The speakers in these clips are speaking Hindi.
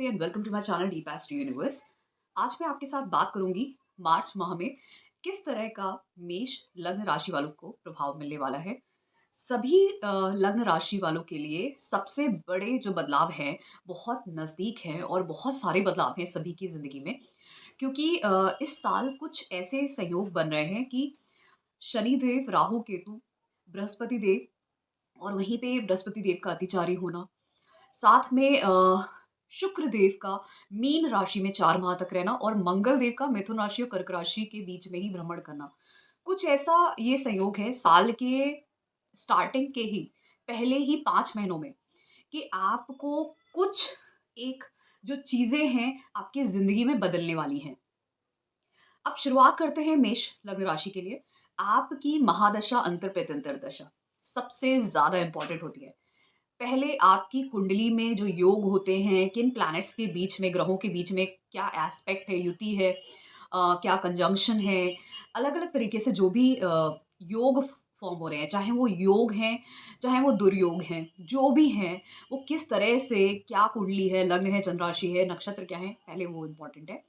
And welcome to my channel डी पैस टू यूनिवर्स। आज मैं आपके साथ बात करूंगी मार्च माह में किस तरह का मेष लग्न राशि वालों को प्रभाव मिलने वाला है। सभी लग्न राशि वालों के लिए सबसे बड़े जो बदलाव हैं बहुत नज़दीक हैं और बहुत सारे बदलाव हैं सभी की ज़िंदगी में, क्योंकि इस साल कुछ ऐसे संयोग बन रहे हैं कि शनि देव, राहु केतु, बृहस्पति देव और वहीं पे बृहस्पति देव का अतिचारी होना, साथ में शुक्र देव का मीन राशि में 4 माह तक रहना और मंगल देव का मिथुन राशि और कर्क राशि के बीच में ही भ्रमण करना। कुछ ऐसा ये संयोग है साल के स्टार्टिंग के ही पहले ही 5 महीनों में कि आपको कुछ एक जो चीज़ें हैं आपकी ज़िंदगी में बदलने वाली हैं। अब शुरुआत करते हैं मेष लग्न राशि के लिए। आपकी महादशा, अंतर-प्रत्यंतर दशा सबसे ज़्यादा इम्पोर्टेंट होती है। पहले आपकी कुंडली में जो योग होते हैं, किन प्लैनेट्स के बीच में, ग्रहों के बीच में क्या एस्पेक्ट है, युति है, क्या कंजंक्शन है, अलग-अलग तरीके से जो भी योग फॉर्म हो रहे हैं, चाहे वो योग हैं, चाहे वो दुर्योग हैं, जो भी हैं, वो किस तरह से क्या कुंडली है, लग्न है, चंद्र राशि है, नक्षत्र क्या है, पहले वो इम्पोर्टेंट है।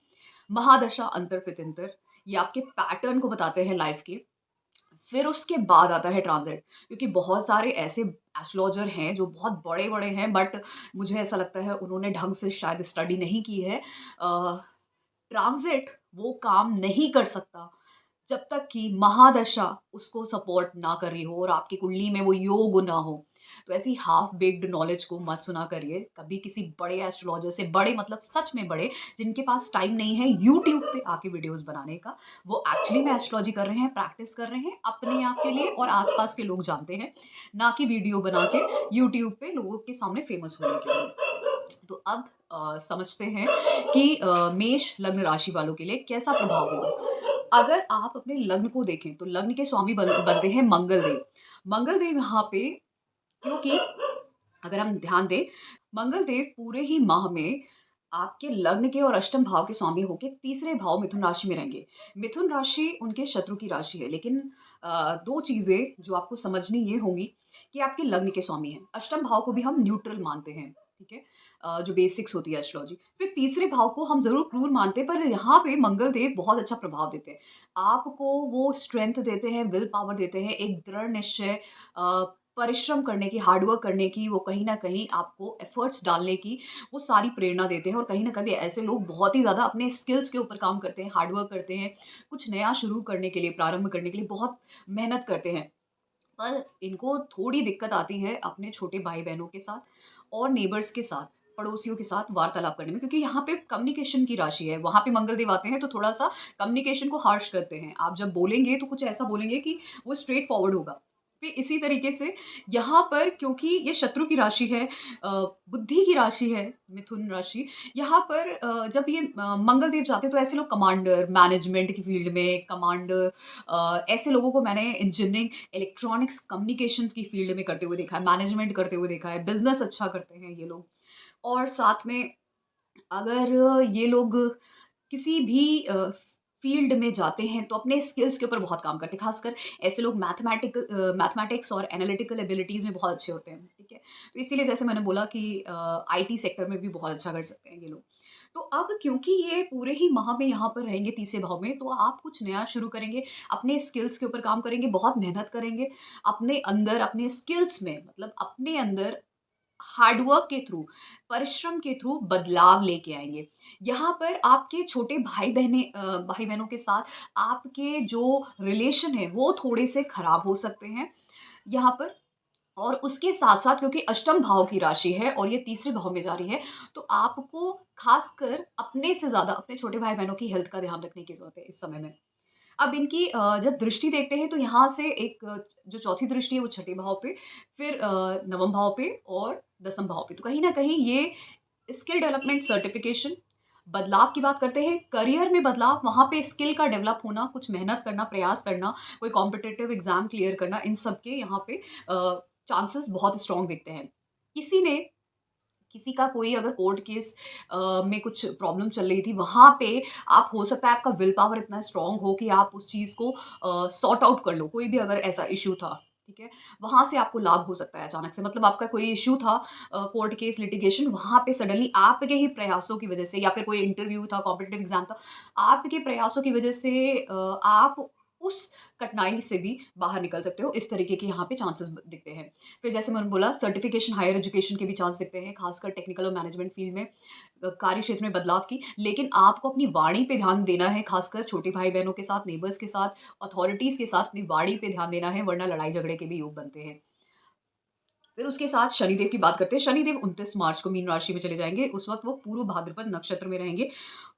महादशा, अंतर-प्रत्यंतर ये आपके पैटर्न को बताते हैं लाइफ के। फिर उसके बाद आता है ट्रांज़िट, क्योंकि बहुत सारे ऐसे एस्ट्रोलॉजर हैं जो बहुत बड़े-बड़े हैं, बट मुझे ऐसा लगता है उन्होंने ढंग से शायद स्टडी नहीं की है। ट्रांज़िट वो काम नहीं कर सकता जब तक कि महादशा उसको सपोर्ट ना कर रही हो और आपकी कुंडली में वो योग ना हो। तो ऐसी हाफ बेक्ड नॉलेज को मत सुना करिए। कभी किसी बड़े एस्ट्रोलॉजर से, बड़े मतलब सच में बड़े, जिनके पास टाइम नहीं है यूट्यूब पे आके वीडियोज़ बनाने का। वो एक्चुअली में एस्ट्रोलॉजी कर रहे हैं, प्रैक्टिस कर रहे हैं अपने आप के लिए और आस-पास के लोग जानते हैं, ना कि वीडियो बना के यूट्यूब पे लोगों के सामने फेमस होने के लिए। तो अब समझते हैं कि मेष लग्न राशि वालों के लिए कैसा प्रभाव होगा। अगर आप अपने लग्न को देखें तो लग्न के स्वामी बनते हैं मंगल देव। मंगल देव यहाँ पे, क्योंकि अगर हम ध्यान दें, मंगल देव पूरे ही माह में आपके लग्न के और अष्टम भाव के स्वामी होके तीसरे भाव मिथुन राशि में रहेंगे। मिथुन राशि उनके शत्रु की राशि है, लेकिन 2 चीज़ें जो आपको समझनी ये होंगी कि आपके लग्न के स्वामी हैं। अष्टम भाव को भी हम न्यूट्रल मानते हैं, ठीक है? जो बेसिक्स होती है एस्ट्रोलॉजी। फिर तीसरे भाव को हम ज़रूर क्रूर मानते हैं, पर यहाँ पे मंगल देव बहुत अच्छा प्रभाव देते हैं। आपको वो स्ट्रेंथ देते हैं, विल पावर देते हैं, एक दृढ़ निश्चय, परिश्रम करने की, हार्ड वर्क करने की, वो कहीं न कहीं आपको एफर्ट्स डालने की वो सारी प्रेरणा देते हैं। और कहीं न कभी ऐसे लोग बहुत ही ज़्यादा अपने स्किल्स के ऊपर काम करते हैं, हार्ड वर्क करते हैं, कुछ नया शुरू करने के लिए, प्रारंभ करने के लिए बहुत मेहनत करते हैं। पर इनको थोड़ी दिक्कत आती है अपने छोटे भाई-बहनों के साथ और नेबर्स के साथ, पड़ोसियों के साथ वार्तालाप करने में, क्योंकि यहाँ पे कम्युनिकेशन की राशि है। वहाँ पे मंगल देव आते हैं तो थोड़ा-सा कम्युनिकेशन को हार्श करते हैं। आप जब बोलेंगे तो कुछ ऐसा बोलेंगे कि वो स्ट्रेट फॉरवर्ड होगा। फिर इसी तरीके से यहाँ पर, क्योंकि ये शत्रु की राशि है, बुद्धि की राशि है मिथुन राशि, यहाँ पर जब ये मंगल देव जाते हैं तो ऐसे लोग कमांडर, मैनेजमेंट की फील्ड में कमांडर, ऐसे लोगों को मैंने इंजीनियरिंग, इलेक्ट्रॉनिक्स, कम्युनिकेशन की फील्ड में करते हुए देखा है, मैनेजमेंट करते हुए देखा है, बिज़नेस अच्छा करते हैं ये लोग। और साथ में अगर ये लोग किसी भी फ़ील्ड में जाते हैं तो अपने स्किल्स के ऊपर बहुत काम करते हैं। ख़ासकर ऐसे लोग मैथमेटिक्स और एनालिटिकल एबिलिटीज़ में बहुत अच्छे होते हैं, ठीक है? तो इसीलिए जैसे मैंने बोला कि आईटी सेक्टर में भी बहुत अच्छा कर सकते हैं ये लोग। तो अब क्योंकि ये पूरे ही माह में यहाँ पर रहेंगे तीसरे भाव में, तो आप कुछ नया शुरू करेंगे, अपने स्किल्स के ऊपर काम करेंगे, बहुत मेहनत करेंगे, अपने अंदर, अपने स्किल्स में मतलब अपने अंदर हार्ड वर्क के थ्रू, परिश्रम के थ्रू बदलाव लेके आएँगे। यहाँ पर आपके छोटे भाई-बहनों के साथ आपके जो रिलेशन है, वो थोड़े-से खराब हो सकते हैं यहाँ पर। और उसके साथ-साथ, क्योंकि अष्टम भाव की राशि है और ये तीसरे भाव में जा रही है, तो आपको ख़ासकर अपने से ज़्यादा अपने छोटे भाई-बहनों की हेल्थ का ध्यान रखने की ज़रूरत है इस समय में। अब इनकी जब दृष्टि देखते हैं तो यहाँ से एक जो चौथी दृष्टि है वो छठे भाव पे, फिर नवम भाव पे और दसम भाव पे। तो कहीं न कहीं ये स्किल डेवलपमेंट, सर्टिफ़िकेशन, बदलाव की बात करते हैं, करियर में बदलाव, वहाँ पे स्किल का डेवलप होना, कुछ मेहनत करना, प्रयास करना, कोई कॉम्पिटिटिव एग्ज़ाम क्लियर करना, इन सब के यहाँ पे चांसेस बहुत स्ट्रॉन्ग दिखते हैं। किसी ने किसी का कोई अगर कोर्ट केस में कुछ प्रॉब्लम चल रही थी, वहाँ पे आप, हो सकता है आपका विल पावर इतना स्ट्रॉन्ग हो कि आप उस चीज़ को सॉर्ट आउट कर लो, कोई भी अगर ऐसा इश्यू था। ठीक है? वहाँ से आपको लाभ हो सकता है अचानक से, मतलब आपका कोई इश्यू था, कोर्ट केस, लिटिगेशन, वहाँ पे सडनली आपके ही प्रयासों की वजह से, या फिर कोई इंटरव्यू था, कॉम्पिटिटिव एग्ज़ाम था, आपके प्रयासों की वजह से आप उस कठिनाई से भी बाहर निकल सकते हो। इस तरीके के यहाँ पे चांसेस ब दिखते हैं। फिर जैसे मैंने बोला, सर्टिफ़िकेशन, हायर एजुकेशन के भी चांस दिखते हैं, ख़ासकर टेक्निकल और मैनेजमेंट फ़ील्ड में, कार्य क्षेत्र में बदलाव की। लेकिन आपको अपनी वाणी पे ध्यान देना है, ख़ासकर छोटे भाई-बहनों के साथ, नेबर्स के साथ, अथॉरिटीज़ के साथ अपनी वाणी पे ध्यान देना है, वरना लड़ाई-झगड़े के भी योग बनते हैं। फिर उसके साथ शनिदेव की बात करते हैं। शनिदेव 29 मार्च को मीन राशि में चले जाएँगे। उस वक़्त वो पूर्व भाद्रपद नक्षत्र में रहेंगे।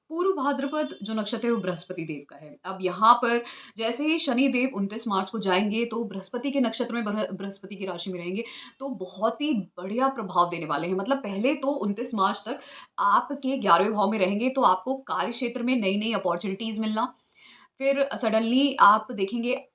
पूर्व भाद्रपद जो नक्षत्र है वो बृहस्पति देव का है। अब यहाँ पर जैसे ही शनिदेव 29 मार्च को जाएँगे तो बृहस्पति के नक्षत्र में बृहस्पति की राशि में रहेंगे, तो बहुत ही बढ़िया प्रभाव देने वाले हैं। मतलब पहले तो 29 मार्च तक आपके 11वें भाव में रहेंगे, तो आपको कार्य क्षेत्र में नई-नई अपॉर्च्युनिटीज़ मिलना, फिर सडनली आप देखेंगे,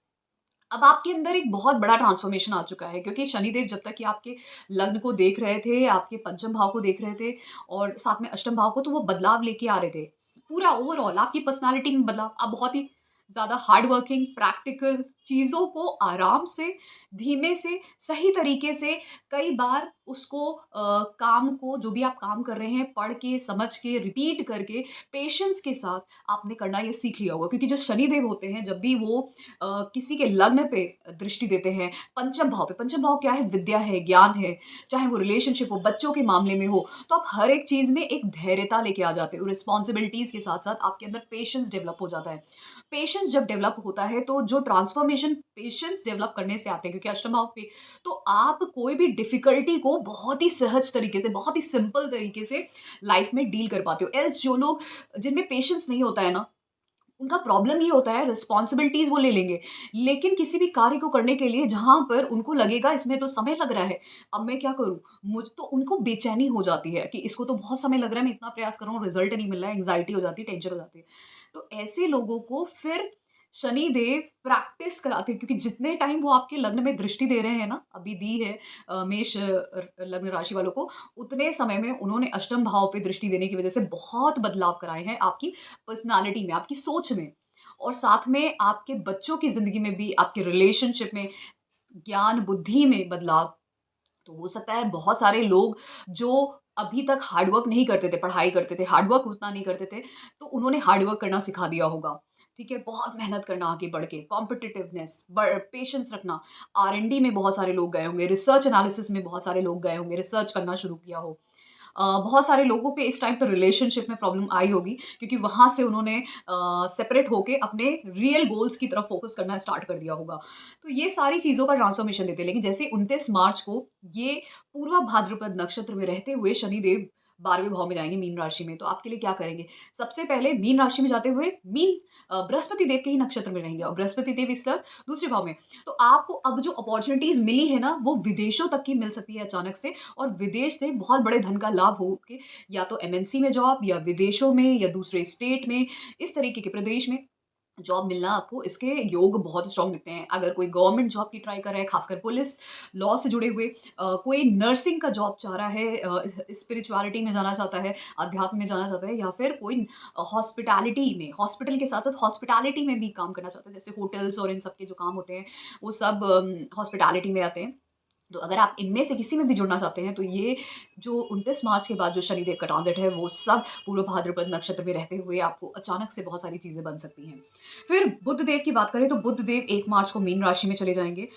अब आपके अंदर एक बहुत बड़ा ट्रांसफ़ॉर्मेशन आ चुका है, क्योंकि शनिदेव जब तक कि आपके लग्न को देख रहे थे, आपके पंचम भाव को देख रहे थे और साथ में अष्टम भाव को, तो वो बदलाव लेके आ रहे थे। पूरा ओवरऑल आपकी पर्सनैलिटी में बदलाव, आप बहुत ही ज़्यादा हार्ड वर्किंग, प्रैक्टिकल, चीज़ों को आराम से, धीमे से, सही तरीके से, कई बार उसको काम को, जो भी आप काम कर रहे हैं, पढ़ के, समझ के, रिपीट करके, पेशेंस के साथ आपने करना ये सीख लिया होगा। क्योंकि जो शनिदेव होते हैं, जब भी वो किसी के लग्न पे दृष्टि देते हैं, पंचम भाव पे, पंचम भाव क्या है? विद्या है, ज्ञान है, चाहे वो रिलेशनशिप हो, बच्चों के मामले में हो, तो आप हर एक चीज़ में एक धैर्यता लेके आ जाते हो। रिस्पॉन्सिबिलिटीज़ के साथ-साथ आपके अंदर पेशेंस डेवलप हो जाता है। पेशेंस जब डेवलप होता है, तो जो ट्रांसफॉर्मेशन पेशेंस डेवलप करने से आते हैं, क्योंकि अष्टम भाव पे, तो आप कोई भी डिफ़िकल्टी को बहुत ही सहज तरीके से, बहुत ही सिंपल तरीके से लाइफ़ में डील कर पाते हो। एल्स जो लोग, जिनमें पेशेंस नहीं होता है ना, उनका प्रॉब्लम ये होता है, रिस्पॉन्सिबिलिटीज़ वो ले लेंगे, लेकिन किसी भी कार्य को करने के लिए जहाँ पर उनको लगेगा इसमें तो समय लग रहा है, अब मैं क्या करूँ? मुझ तो उनको बेचैनी हो जाती है कि इसको तो बहुत समय लग रहा है, मैं इतना प्रयास कर रहा हूँ, रिज़ल्ट नहीं मिल रहा है, एंग्ज़ायटी हो जाती है, टेंशन हो जाती है। तो ऐसे लोगों को फिर शनिदेव प्रैक्टिस कराते हैं, क्योंकि जितने टाइम वो आपके लग्न में दृष्टि दे रहे हैं ना, अभी दी है मेष लग्न राशि वालों को, उतने समय में उन्होंने अष्टम भाव पे दृष्टि देने की वज़ह से बहुत बदलाव कराए हैं आपकी पर्सनैलिटी में, आपकी सोच में, और साथ में आपके बच्चों की ज़िंदगी में भी, आपके रिलेशनशिप में, ज्ञान, बुद्धि में बदलाव। तो हो सकता है बहुत सारे लोग जो अभी तक हार्ड वर्क नहीं करते थे, पढ़ाई करते थे, हार्ड वर्क उतना नहीं करते थे, तो उन्होंने हार्ड वर्क करना सिखा दिया होगा। ठीक है? बहुत मेहनत करना आगे बढ़ के, कॉम्पिटिटिवनेस, पेशेंस रखना, आर-एन-डी में बहुत सारे लोग गए होंगे, रिसर्च एनालिसिस में बहुत सारे लोग गए होंगे, रिसर्च करना शुरू किया हो। बहुत सारे लोगों पे इस टाइम पे रिलेशनशिप में प्रॉब्लम आई होगी, क्योंकि वहाँ से उन्होंने सेपरेट होके अपने रियल गोल्स की तरफ फ़ोकस करना स्टार्ट कर दिया होगा। तो ये सारी चीज़ों का ट्रांसफ़ॉर्मेशन देते हैं। लेकिन जैसे 29 मार्च को ये पूर्वा भाद्रपद नक्षत्र में रहते हुए शनिदेव 12वें भाव में जाएँगे मीन राशि में, तो आपके लिए क्या करेंगे? सबसे पहले मीन राशि में जाते हुए बृहस्पति देव के ही नक्षत्र में रहेंगे, और बृहस्पति देव इस वक़्त दूसरे भाव में। तो आपको अब जो अपॉर्च्युनिटीज़ मिली है ना, वो विदेशों तक की मिल सकती है अचानक से, और विदेश से बहुत बड़े धन का लाभ हो के, या तो एमएनसी में जॉब, या विदेशों में, या दूसरे स्टेट में, इस तरीके के प्रदेश में जॉब मिलना, आपको इसके योग बहुत स्ट्रॉन्ग दिखते हैं। अगर कोई गवर्नमेंट जॉब की ट्राई कर रहा है, खासकर पुलिस, लॉ से जुड़े हुए, कोई नर्सिंग का जॉब चाह रहा है, स्पिरिचुअलिटी में जाना चाहता है, अध्यात्म में जाना चाहता है, या फिर कोई हॉस्पिटैलिटी में, हॉस्पिटल के साथ-साथ हॉस्पिटैलिटी में भी काम करना चाहता है, जैसे होटल्स और इन सब के जो काम होते हैं, वो सब हॉस्पिटैलिटी में आते हैं। तो अगर आप इनमें से किसी में भी जुड़ना चाहते हैं, तो ये जो 29 मार्च के बाद जो शनिदेव का ट्रांज़िट है, वो सब पूर्व भाद्रपद नक्षत्र में रहते हुए आपको अचानक से बहुत सारी चीज़ें बन सकती हैं। फिर बुध देव की बात करें, तो बुध देव 1 मार्च को मीन राशि में चले जाएँगे।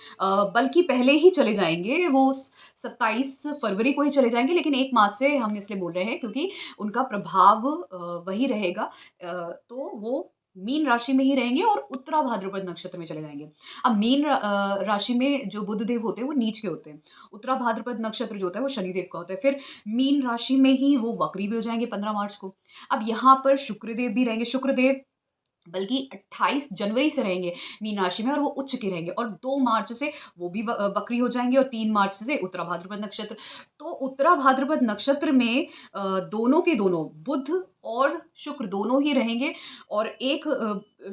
बल्कि पहले ही चले जाएँगे, वो 27 फरवरी को ही चले जाएँगे, लेकिन 1 मार्च से हम इसलिए बोल रहे हैं क्योंकि उनका प्रभाव वही रहेगा। तो वो मीन राशि में ही रहेंगे और उत्तरा भाद्रपद नक्षत्र में चले जाएँगे। अब राशि में जो बुध देव होते हैं वो नीच के होते हैं। उत्तरा भाद्रपद नक्षत्र जो होता है वो शनिदेव का होता है। फिर मीन राशि में ही वो वक्री भी हो जाएँगे 15 मार्च को। अब यहाँ पर शुक्रदेव भी रहेंगे। शुक्रदेव बल्कि 28 जनवरी से रहेंगे मीन राशि में, और वो उच्च के रहेंगे, और 2 मार्च से वो भी वक्री हो जाएँगे, और 3 मार्च से उत्तरा भाद्रपद नक्षत्र। तो उत्तरा भाद्रपद नक्षत्र में दोनों के दोनों बुध और शुक्र दोनों ही रहेंगे, और एक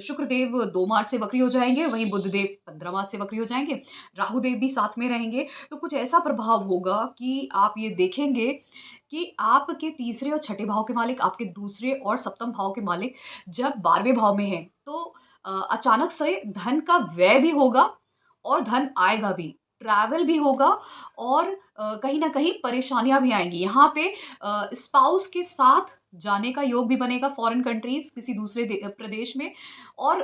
शुक्रदेव 2 मार्च से वक्री हो जाएँगे, वहीं बुधदेव 15 मार्च से वक्री हो जाएँगे, राहुदेव भी साथ में रहेंगे। तो कुछ ऐसा प्रभाव होगा कि आप ये देखेंगे कि आपके तीसरे और छठे भाव के मालिक, आपके दूसरे और सप्तम भाव के मालिक जब 12वें भाव में हैं, तो अचानक से धन का व्यय भी होगा, और धन आएगा भी। ट्रैवल भी होगा और कहीं न कहीं परेशानियाँ भी आएँगी। यहाँ पे स्पाउस के साथ जाने का योग भी बनेगा फॉरेन कंट्रीज़ किसी दूसरे प्रदेश में, और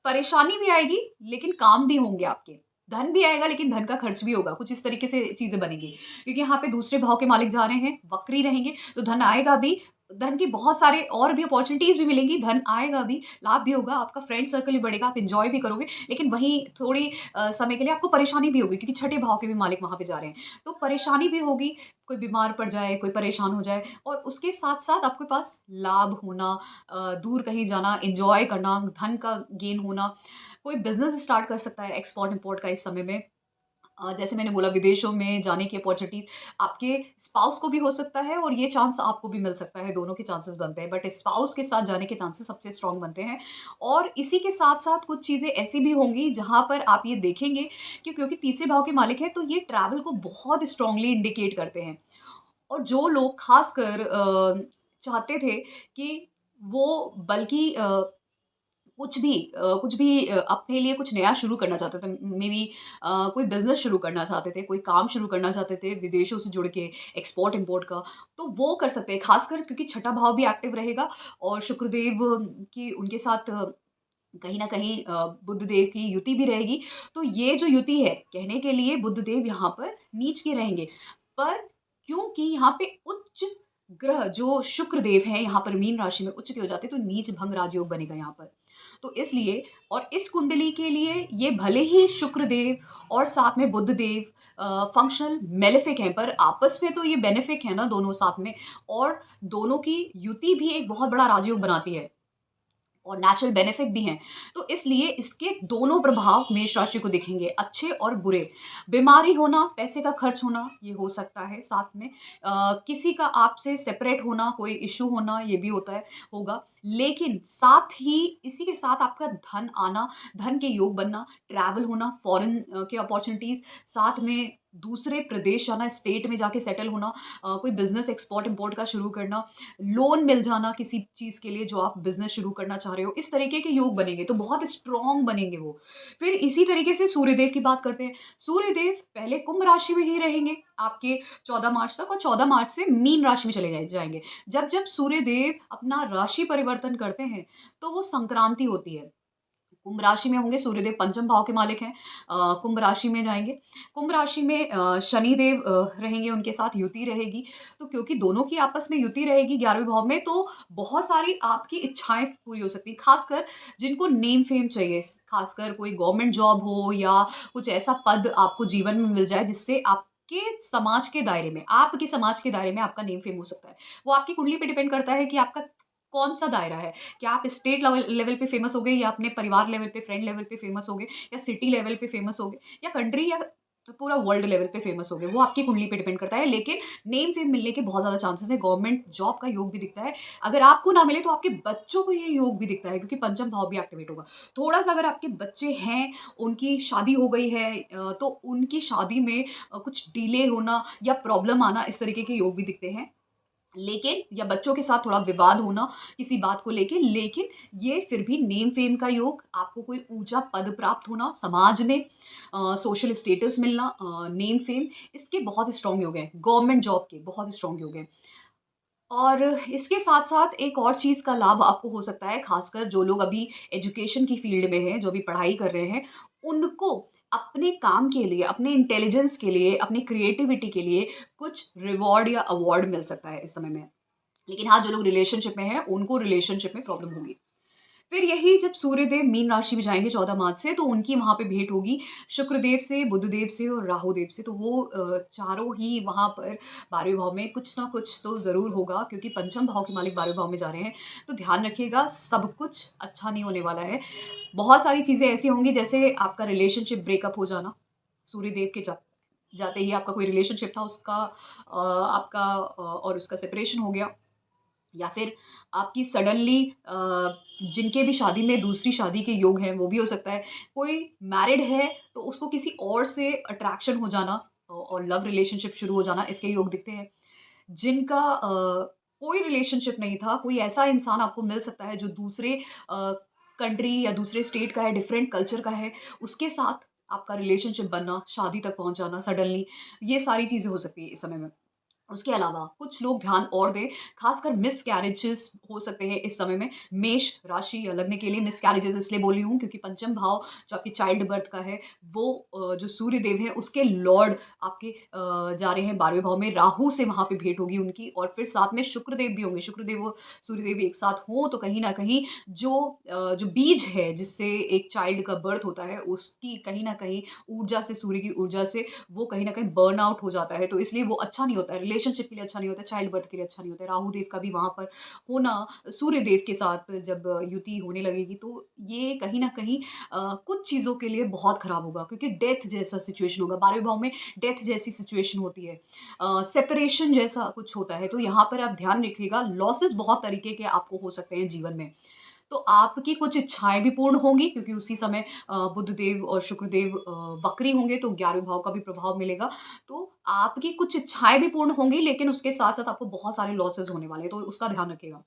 परेशानी भी आएगी, लेकिन काम भी होंगे आपके। धन भी आएगा, लेकिन धन का खर्च भी होगा। कुछ इस तरीके से चीज़ें बनेंगी। क्योंकि यहाँ पे दूसरे भाव के मालिक जा रहे हैं, वक्री रहेंगे, तो धन आएगा भी। धन के बहुत सारे और भी अपॉर्च्युनिटीज़ भी मिलेंगी, धन आएगा भी, लाभ भी होगा, आपका फ्रेंड सर्कल भी बढ़ेगा, आप एन्जॉय भी करोगे। लेकिन वहीं थोड़ी समय के लिए आपको परेशानी भी होगी, क्योंकि छठे भाव के भी मालिक वहाँ पे जा रहे हैं। तो परेशानी भी होगी, कोई बीमार पड़ जाए, कोई परेशान हो जाए, और उसके साथ-साथ आपके पास लाभ होना, दूर कहीं जाना, एन्जॉय करना, धन का गेन होना, कोई बिज़नेस स्टार्ट कर सकता है एक्सपोर्ट-इम्पोर्ट का इस समय में। जैसे मैंने बोला, विदेशों में जाने की अपॉर्च्युनिटीज़ आपके स्पाउस को भी हो सकता है, और ये चांस आपको भी मिल सकता है, दोनों के चांसेस बनते हैं। बट स्पाउस के साथ जाने के चांसेस सबसे स्ट्रॉन्ग बनते हैं। और इसी के साथ-साथ कुछ चीज़ें ऐसी भी होंगी जहाँ पर आप ये देखेंगे कि क्योंकि तीसरे भाव के मालिक हैं, तो ये ट्रैवल को बहुत स्ट्रॉन्गली इंडिकेट करते हैं। और जो लोग ख़ासकर चाहते थे कि वो बल्कि कुछ भी अपने लिए कुछ नया शुरू करना चाहते थे। मेबी कोई बिज़नेस शुरू करना चाहते थे, कोई काम शुरू करना चाहते थे विदेशों से जुड़ के, एक्सपोर्ट-इम्पोर्ट का, तो वो कर सकते हैं। ख़ासकर क्योंकि छठा भाव भी एक्टिव रहेगा, और शुक्रदेव की उनके साथ कहीं न कहीं बुध देव की युति भी रहेगी। तो ये जो युति है, कहने के लिए बुध देव यहाँ पर नीच के रहेंगे। पर क्योंकि यहाँ पे उच्च ग्रह जो शुक्र देव हैं, यहाँ पर मीन राशि में उच्च के हो जाते हैं, तो नीच भंग राजयोग बनेगा यहाँ पर। तो इसलिए, और इस कुंडली के लिए ये भले ही शुक्र देव और साथ में बुध देव फंक्शनल मेलेफिक हैं, पर आपस में तो ये बेनिफिक है ना दोनों साथ में, और दोनों की युति भी एक बहुत बड़ा राजयोग बनाती है। और नेचुरल बेनिफिट भी हैं। तो इसलिए इसके दोनों प्रभाव मेष राशि को दिखेंगे, अच्छे और बुरे। बीमारी होना, पैसे का खर्च होना, ये हो सकता है साथ में। किसी का आपसे सेपरेट होना, कोई इश्यू होना, ये भी होता है, होगा। लेकिन साथ ही इसी के साथ आपका धन आना, धन के योग बनना, ट्रैवल होना, फॉरेन के अपॉर्च्युनिटीज़, साथ में दूसरे प्रदेश जाना, स्टेट में जाके सेटल होना, कोई बिज़नेस एक्सपोर्ट-इम्पोर्ट का शुरू करना, लोन मिल जाना किसी चीज़ के लिए जो आप बिज़नेस शुरू करना चाह रहे हो, इस तरीके के योग बनेंगे, तो बहुत स्ट्रॉन्ग बनेंगे वो। फिर इसी तरीके से सूर्यदेव की बात करते हैं। सूर्यदेव पहले कुंभ राशि में ही रहेंगे आपके 14 मार्च तक, और 14 मार्च से मीन राशि में चले जाएँगे। जब-जब सूर्यदेव अपना राशि परिवर्तन करते हैं, तो वो संक्रांति होती है। कुंभ राशि में होंगे, सूर्यदेव पंचम भाव के मालिक हैं। कुंभ राशि में जाएँगे। कुंभ राशि में शनिदेव रहेंगे, उनके साथ युति रहेगी। तो क्योंकि दोनों की आपस में युति रहेगी 11वें भाव में, तो बहुत सारी आपकी इच्छाएँ पूरी हो सकती हैं। ख़ासकर जिनको नेम फेम चाहिए, ख़ासकर कोई गवर्नमेंट जॉब हो, या कुछ ऐसा पद आपको जीवन में मिल जाए जिससे आपके समाज के दायरे में, आपके समाज के दायरे में आपका नेम फेम हो सकता है। वो आपकी कुंडली पे डिपेंड करता है कि आपका कौन-सा दायरा है। क्या आप स्टेट लेवल लेवल पे फ़ेमस हो गए, या अपने परिवार लेवल पे, फ्रेंड लेवल पे फ़ेमस हो गए, या सिटी लेवल पे फ़ेमस हो गए, या कंट्री, या पूरा वर्ल्ड लेवल पे फ़ेमस हो गए, वो आपकी कुंडली पे डिपेंड करता है। लेकिन नेम फ़ेम मिलने के बहुत ज़्यादा चांसेस हैं, गवर्नमेंट जॉब का योग भी दिखता है। अगर आपको ना मिले, तो आपके बच्चों को ये योग भी दिखता है, क्योंकि पंचम भाव भी एक्टिवेट होगा। थोड़ा-सा अगर आपके बच्चे हैं, उनकी शादी हो गई है, तो उनकी शादी में कुछ डिले होना या प्रॉब्लम आना, इस तरीके के योग भी दिखते हैं। लेकिन, या बच्चों के साथ थोड़ा विवाद होना किसी बात को लेके, लेकिन ये फिर भी नेम फेम का योग, आपको कोई ऊँचा पद प्राप्त होना समाज में, सोशल स्टेटस मिलना, नेम फेम, इसके बहुत स्ट्रॉन्ग योग हैं। गवर्नमेंट जॉब के बहुत स्ट्रॉन्ग योग हैं। और इसके साथ-साथ एक और चीज़ का लाभ आपको हो सकता है, ख़ासकर जो लोग अभी एजुकेशन की फ़ील्ड में हैं, जो अभी पढ़ाई कर रहे हैं, उनको अपने काम के लिए, अपने इंटेलिजेंस के लिए, अपनी क्रिएटिविटी के लिए कुछ रिवॉर्ड या अवार्ड मिल सकता है इस समय में। लेकिन हाँ, जो लोग रिलेशनशिप में हैं, उनको रिलेशनशिप में प्रॉब्लम होगी। फिर यही जब सूर्यदेव मीन राशि में जाएँगे 14 मार्च से, तो उनकी वहाँ पे भेंट होगी शुक्रदेव से, बुधदेव से और राहुदेव से। तो वो चारों ही वहाँ पर 12वें भाव में कुछ ना कुछ तो ज़रूर होगा, क्योंकि पंचम भाव के मालिक 12वें भाव में जा रहे हैं। तो ध्यान रखिएगा, सब कुछ अच्छा नहीं होने वाला है। बहुत सारी चीज़ें ऐसी होंगी, जैसे आपका रिलेशनशिप ब्रेकअप हो जाना, सूर्यदेव के जाते ही आपका कोई रिलेशनशिप था, उसका आपका और उसका सेपरेशन हो गया। या फिर आपकी सडनली जिनके भी शादी में दूसरी शादी के योग हैं, वो भी हो सकता है। कोई मैरिड है, तो उसको किसी और से अट्रैक्शन हो जाना, और लव रिलेशनशिप शुरू हो जाना, इसके योग दिखते हैं। जिनका कोई रिलेशनशिप नहीं था, कोई ऐसा इंसान आपको मिल सकता है जो दूसरे कंट्री या दूसरे स्टेट का है, डिफरेंट कल्चर का है, उसके साथ आपका रिलेशनशिप बनना, शादी तक पहुँच जाना सडनली, ये सारी चीज़ें हो सकती है इस समय में। उसके अलावा कुछ लोग ध्यान और दें, खासकर मिसकैरेजेस हो सकते हैं इस समय में। मेष राशि लगने के लिए मिसकैरेजेस इसलिए बोल रही हूँ क्योंकि पंचम भाव जो आपके चाइल्ड बर्थ का है, वो जो सूर्य देव हैं उसके लॉर्ड आपके जा रहे हैं 12वें भाव में, राहु से वहाँ पे भेंट होगी उनकी और फिर साथ में शुक्रदेव भी होंगे। शुक्रदेव और सूर्यदेव एक साथ हों तो कहीं न कहीं जो बीज है जिससे एक चाइल्ड का बर्थ होता है, उसकी कहीं न कहीं ऊर्जा से, सूर्य की ऊर्जा से वो कहीं न कहीं बर्न आउट हो जाता है, तो इसलिए वो अच्छा नहीं होता है, रिलेशनशिप के लिए अच्छा नहीं होता है, चाइल्ड बर्थ के लिए अच्छा नहीं होता है। राहु देव का भी वहाँ पर होना सूर्य देव के साथ जब युति होने लगेगी, तो ये कहीं न कहीं कुछ चीज़ों के लिए बहुत खराब होगा क्योंकि डेथ जैसा सिचुएशन होगा। 12वें भाव में डेथ जैसी सिचुएशन होती है। सेपरेशन जैसा कुछ होता है, तो यहाँ पर आप ध्यान रखिएगा, लॉसेस बहुत तरीके के आपको हो सकते हैं जीवन में। तो आपकी कुछ इच्छाएँ भी पूर्ण होंगी क्योंकि उसी समय बुधदेव और शुक्रदेव वक्री होंगे तो 11वें भाव का भी प्रभाव मिलेगा। तो आपकी कुछ इच्छाएँ भी पूर्ण होंगी लेकिन उसके साथ-साथ आपको बहुत सारे लॉसेस होने वाले हैं, तो उसका ध्यान रखिएगा।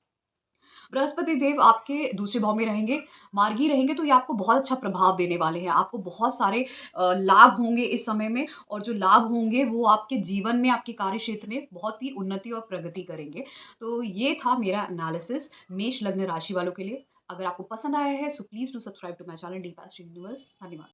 बृहस्पति देव आपके दूसरे भाव में रहेंगे, मार्गी रहेंगे तो ये आपको बहुत अच्छा प्रभाव देने वाले हैं। आपको बहुत सारे लाभ होंगे इस समय में और जो लाभ होंगे वो आपके जीवन में, आपके कार्यक्षेत्र में बहुत ही उन्नति और प्रगति करेंगे। तो ये था मेरा एनालिसिस मेष लग्न राशि वालों के लिए। अगर आपको पसंद आया है so please do subscribe to my channel Deep Astro Universe. धन्यवाद।